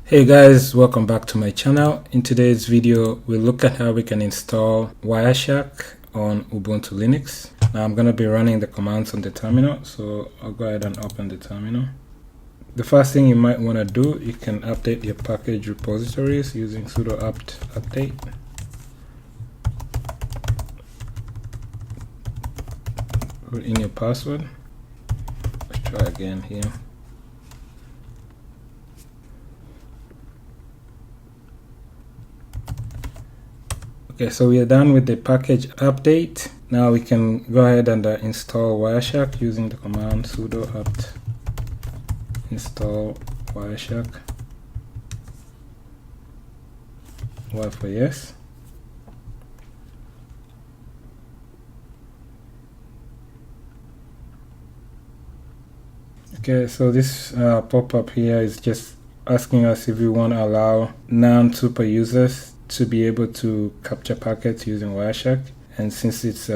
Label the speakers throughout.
Speaker 1: Hey guys, welcome back to my channel. In today's video, we'll look at how we can install Wireshark on Ubuntu Linux. Now I'm going to be running the commands on the terminal, so I'll go ahead and open the terminal. The first thing you might want to do, you can update your package repositories using sudo apt update. Put in your password. Let's try again here. Okay, so we are done with the package update. Now we can go ahead and install Wireshark using the command sudo apt install Wireshark. Y for yes. Okay, so this pop-up here is just asking us if we want to allow non-super users to be able to capture packets using Wireshark, and since it's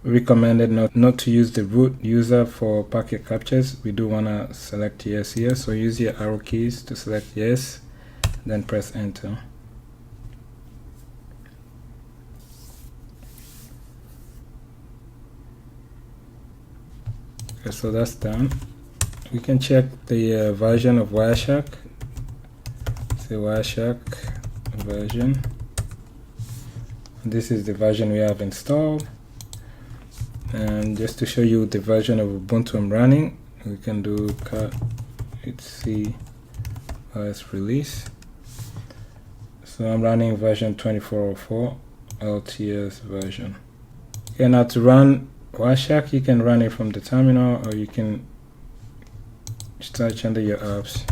Speaker 1: recommended not to use the root user for packet captures, we do want to select yes here. So use your arrow keys to select yes, then press enter. Okay, so that's done. We can check the version of Wireshark. Say Wireshark version. This is the version we have installed, and just to show you the version of Ubuntu I'm running, we can do cat etc as release. So I'm running version 2404 LTS version. Okay, now to run Wireshark, you can run it from the terminal, or you can search under your apps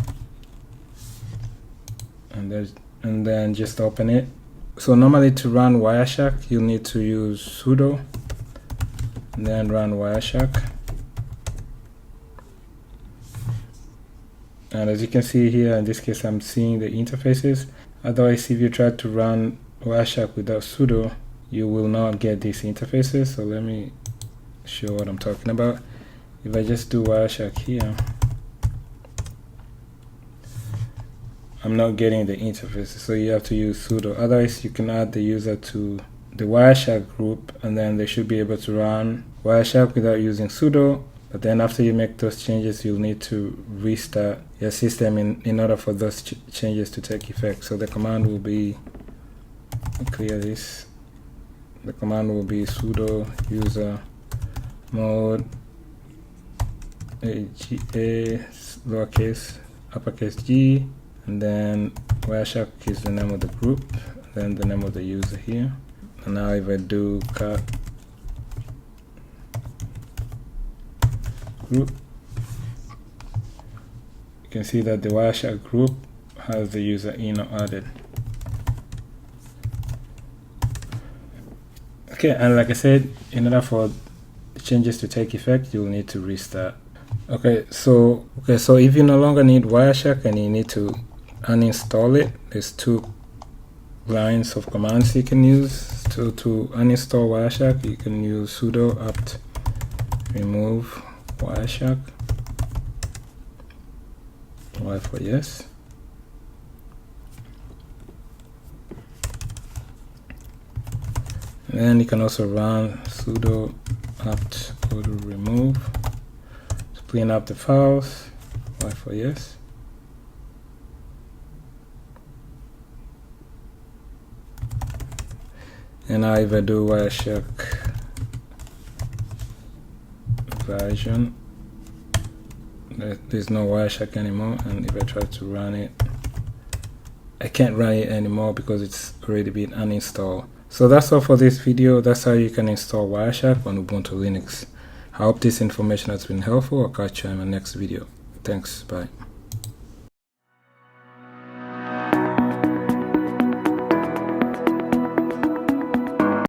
Speaker 1: and then just open it. So normally to run Wireshark, you'll need to use sudo and then run Wireshark. And as you can see here, in this case I'm seeing the interfaces. Otherwise, if you try to run Wireshark without sudo, you will not get these interfaces. So let me show what I'm talking about. If I just do Wireshark here, I'm not getting the interfaces, so you have to use sudo. Otherwise, you can add the user to the Wireshark group, and then they should be able to run Wireshark without using sudo. But then after you make those changes, you'll need to restart your system in order for those changes to take effect. So the command will be, clear this, the command will be sudo user mode a lowercase uppercase g, and then Wireshark is the name of the group, then the name of the user here. And now if I do cat group, you can see that the Wireshark group has the user in or added. Okay, and like I said, in order for changes to take effect, you'll need to restart. Okay, so if you no longer need Wireshark and you need to uninstall it, there's two lines of commands you can use. So to uninstall Wireshark, you can use sudo apt remove Wireshark, Y for yes. And then you can also run sudo apt auto remove to clean up the files, Y for yes. And now if I do Wireshark version, there's no Wireshark anymore, and if I try to run it, I can't run it anymore because it's already been uninstalled. So that's all for this video. That's how you can install Wireshark on Ubuntu Linux. I hope this information has been helpful. I'll catch you in my next video. Thanks, bye.